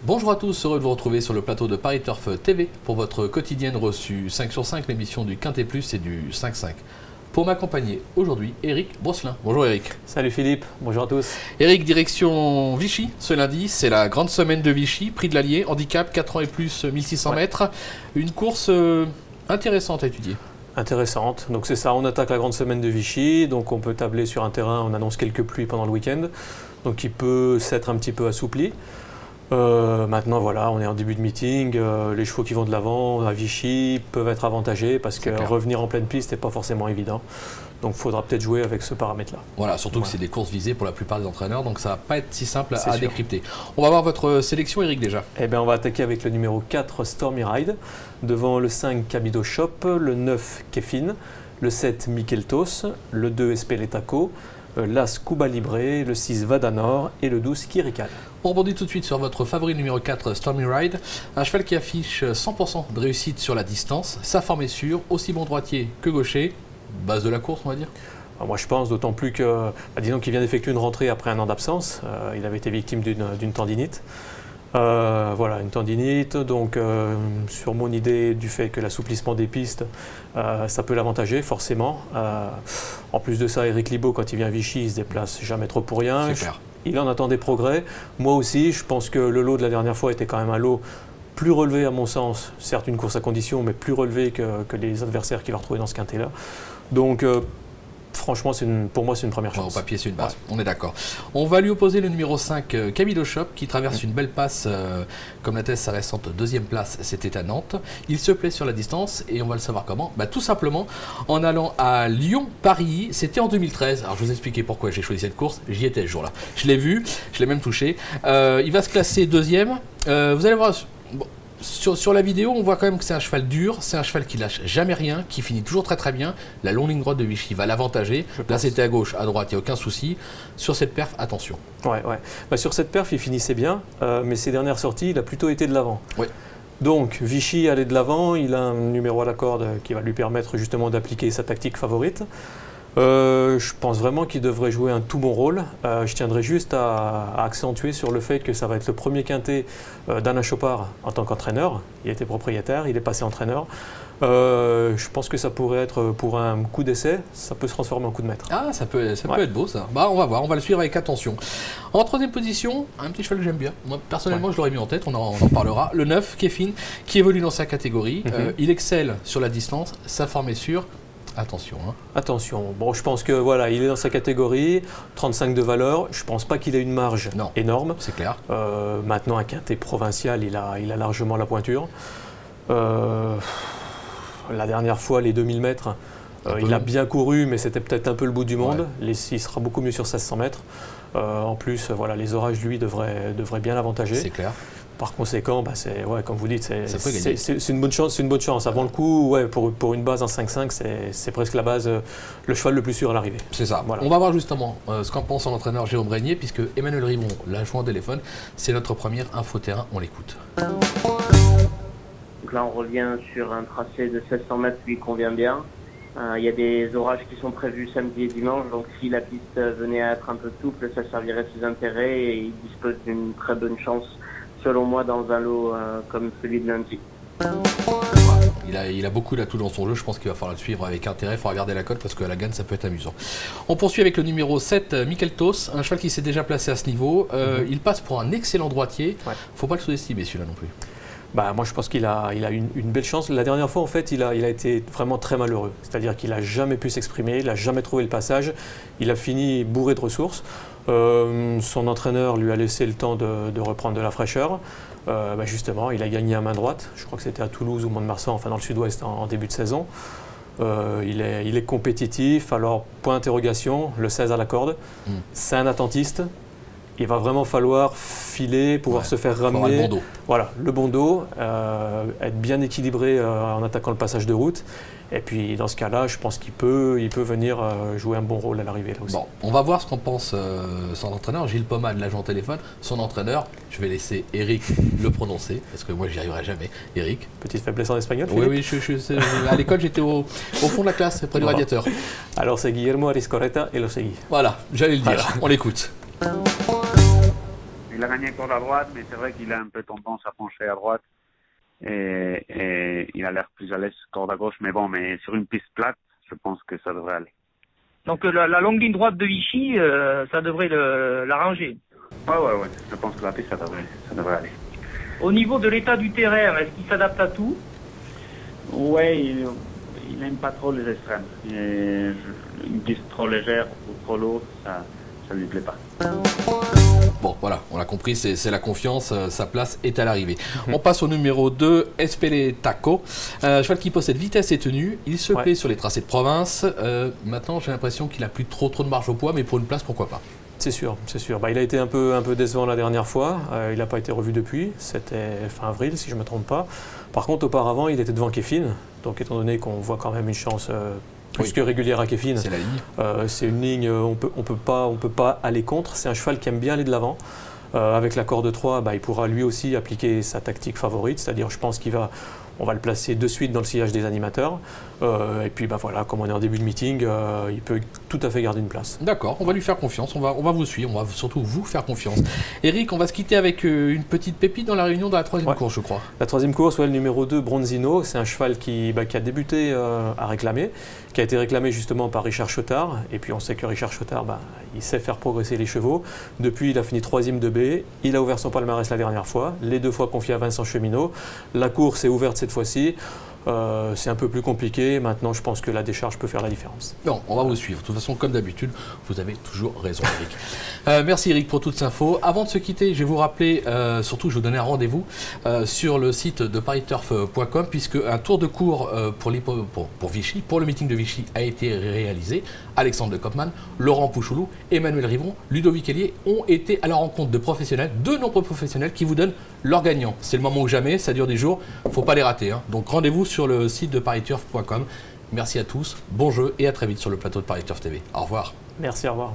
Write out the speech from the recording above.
Bonjour à tous, heureux de vous retrouver sur le plateau de Paris Turf TV pour votre quotidienne reçue 5 sur 5, l'émission du Quintet Plus et du 5-5. Pour m'accompagner aujourd'hui, Eric Brosselin. Bonjour Eric. Salut Philippe, bonjour à tous. Eric, direction Vichy ce lundi, c'est la grande semaine de Vichy, prix de l'Allier, handicap 4 ans et plus, 1600 mètres. Une course intéressante à étudier. Intéressante, donc c'est ça, on attaque la grande semaine de Vichy, donc on peut tabler sur un terrain, on annonce quelques pluies pendant le week-end, donc il peut s'être un petit peu assoupli. Maintenant voilà, on est en début de meeting, les chevaux qui vont de l'avant à Vichy peuvent être avantagés parce que revenir en pleine piste n'est pas forcément évident. Donc il faudra peut-être jouer avec ce paramètre-là. Voilà, surtout que c'est des courses visées pour la plupart des entraîneurs, donc ça ne va pas être si simple à décrypter. On va voir votre sélection Eric déjà. Eh bien on va attaquer avec le numéro 4 Stormy Ride, devant le 5 Camido Shop, le 9 Kefin, le 7 Mikeltos, le 2 Espeletaco, l'As Cuba Libre, le 6 Vadanor et le 12 Kirical. On rebondit tout de suite sur votre favori numéro 4, Stormy Ride, un cheval qui affiche 100% de réussite sur la distance, sa forme est sûre, aussi bon droitier que gaucher, base de la course on va dire. Alors moi je pense, d'autant plus que, disons qu'il vient d'effectuer une rentrée après un an d'absence, il avait été victime d'une tendinite. Voilà, une tendinite, donc sur mon idée du fait que l'assouplissement des pistes, ça peut l'avantager forcément. En plus de ça, Eric Libaud, quand il vient à Vichy, il se déplace jamais trop pour rien. Il en attend des progrès. Moi aussi, je pense que le lot de la dernière fois était quand même un lot plus relevé à mon sens. Certes une course à condition, mais plus relevé que les adversaires qu'il va retrouver dans ce quintet-là. Donc franchement, pour moi, c'est une première chance. Au papier, c'est une base. Ouais. On est d'accord. On va lui opposer le numéro 5, Camido Shop, qui traverse une belle passe, comme l'atteste sa récente deuxième place, c'était à Nantes. Il se plaît sur la distance et on va le savoir comment. Tout simplement en allant à Lyon-Paris. C'était en 2013. Alors, je vous expliquer pourquoi j'ai choisi cette course. J'y étais ce jour-là. Je l'ai vu, je l'ai même touché. Il va se classer deuxième. Vous allez voir... Bon, sur la vidéo, on voit quand même que c'est un cheval dur, c'est un cheval qui lâche jamais rien, qui finit toujours très bien. La longue ligne droite de Vichy va l'avantager. Là, c'était à gauche, à droite, il n'y a aucun souci. Sur cette perf, attention. Ouais. Sur cette perf, il finissait bien, mais ses dernières sorties, il a plutôt été de l'avant. Ouais. Donc, Vichy allait de l'avant, il a un numéro à la corde qui va lui permettre justement d'appliquer sa tactique favorite. Je pense vraiment qu'il devrait jouer un tout bon rôle. Je tiendrai juste à accentuer sur le fait que ça va être le premier quintet d'Alain Chopard en tant qu'entraîneur. Il était propriétaire, il est passé entraîneur. Je pense que ça pourrait être pour un coup d'essai, ça peut se transformer en coup de maître. Ah, ça peut être beau ça. On va voir, on va le suivre avec attention. En troisième position, un petit cheval que j'aime bien. Moi, personnellement, je l'aurais mis en tête, on en parlera. Le 9, Kefin, qui évolue dans sa catégorie. Il excelle sur la distance, sa forme est sûre. Attention. Attention. Bon, je pense que voilà, il est dans sa catégorie, 35 de valeur. Je ne pense pas qu'il ait une marge énorme. C'est clair. Maintenant, un quintet provincial, il a largement la pointure. La dernière fois, les 2000 mètres, il a bien couru, mais c'était peut-être un peu le bout du monde. Il sera beaucoup mieux sur 1600 mètres. En plus, voilà, les orages, lui, devraient bien l'avantager. C'est clair. Par conséquent, comme vous dites, c'est une bonne chance. Avant le coup, pour une base en 5-5, c'est presque la base, le cheval le plus sûr à l'arrivée. C'est ça. Voilà. On va voir justement ce qu'en pense son entraîneur Jérôme Régnier, puisque Emmanuel Ribon l'a joint au téléphone. C'est notre premier info-terrain, on l'écoute. Donc là, on revient sur un tracé de 1600 mètres qui lui convient bien. Il y a des orages qui sont prévus samedi et dimanche, donc si la piste venait à être un peu souple, ça servirait ses intérêts et il dispose d'une très bonne chance, selon moi, dans un lot comme celui de lundi. Il a beaucoup d'atouts dans son jeu, je pense qu'il va falloir le suivre avec intérêt, il faudra regarder la cote parce que la gagne ça peut être amusant. On poursuit avec le numéro 7, Mikeltos, un cheval qui s'est déjà placé à ce niveau. Il passe pour un excellent droitier, faut pas le sous-estimer celui-là non plus. Moi je pense qu'il a une belle chance. La dernière fois en fait il a été vraiment très malheureux. C'est-à-dire qu'il n'a jamais pu s'exprimer, il n'a jamais trouvé le passage. Il a fini bourré de ressources. Son entraîneur lui a laissé le temps de reprendre de la fraîcheur. Justement, il a gagné à main droite. Je crois que c'était à Toulouse ou Mont-de-Marsan, enfin dans le sud-ouest en début de saison. Il est compétitif. Alors, point d'interrogation, le 16 à la corde. C'est un attentiste. Il va vraiment falloir filer, pouvoir se faire ramener. Le bon dos. Voilà, le bon dos, être bien équilibré en attaquant le passage de route. Et puis dans ce cas-là, je pense qu'il peut venir jouer un bon rôle à l'arrivée là aussi. Bon, on va voir ce qu'en pense son entraîneur, Gilles Pomade, l'agent téléphone. Son entraîneur, je vais laisser Eric le prononcer, parce que moi j'y arriverai jamais. Eric. Petite faiblesse en espagnol, Oui, à l'école j'étais au fond de la classe, près du radiateur. Alors c'est Guillermo Ariscoreta et Losegui. Voilà, j'allais le dire, on l'écoute. il a gagné corde à droite, mais c'est vrai qu'il a un peu tendance à pencher à droite. Et il a l'air plus à l'aise corde à gauche. Mais bon, mais sur une piste plate, je pense que ça devrait aller. Donc la longue ligne droite de Vichy, ça devrait l'arranger. Ouais. Je pense que la piste, ça devrait aller. Au niveau de l'état du terrain, est-ce qu'il s'adapte à tout? Ouais, il n'aime pas trop les extrêmes. Et une piste trop légère ou trop lourde, ça ne lui plaît pas. Bon, voilà, on l'a compris, c'est la confiance, sa place est à l'arrivée. On passe au numéro 2, Espele Taco. Cheval qui possède vitesse et tenue, il se plaît sur les tracés de province. Maintenant, j'ai l'impression qu'il n'a plus trop de marge au poids, mais pour une place, pourquoi pas? C'est sûr, c'est sûr. Il a été un peu décevant la dernière fois, il n'a pas été revu depuis, c'était fin avril si je ne me trompe pas. Par contre, auparavant, il était devant Kéfin, donc étant donné qu'on voit quand même une chance plus que régulière à Kéfin, c'est la ligne. C'est une ligne, on peut pas aller contre, c'est un cheval qui aime bien aller de l'avant. Avec la corde 3, il pourra lui aussi appliquer sa tactique favorite, c'est-à-dire je pense on va le placer de suite dans le sillage des animateurs. Et puis voilà, comme on est en début de meeting, il peut tout à fait garder une place. D'accord, on va lui faire confiance, on va vous suivre, on va surtout vous faire confiance. Eric, on va se quitter avec une petite pépite dans la réunion de la troisième course, je crois. La troisième course, le numéro 2, Bronzino, c'est un cheval qui a débuté à réclamer, qui a été réclamé justement par Richard Chotard. Et puis on sait que Richard Chotard, il sait faire progresser les chevaux. Depuis, il a fini 3e de B, il a ouvert son palmarès la dernière fois, les 2 fois confié à Vincent Cheminot. La course est ouverte cette fois-ci. C'est un peu plus compliqué. Maintenant, je pense que la décharge peut faire la différence. Non, on va vous suivre. De toute façon, comme d'habitude, vous avez toujours raison, Eric. Merci, Eric, pour toutes ces infos. Avant de se quitter, je vais vous rappeler, surtout, je vais vous donner un rendez-vous sur le site de pariturf.com, puisque un tour de cours pour Vichy, pour le meeting de Vichy, a été réalisé. Alexandre de Kopman, Laurent Pouchoulou, Emmanuel Rivon, Ludovic Hélier ont été à la rencontre de professionnels, de nombreux professionnels qui vous donnent leur gagnant. C'est le moment ou jamais, ça dure des jours, il ne faut pas les rater. Donc rendez-vous sur le site de pariturf.com. Merci à tous, bon jeu et à très vite sur le plateau de Pariturf TV. Au revoir. Merci, au revoir.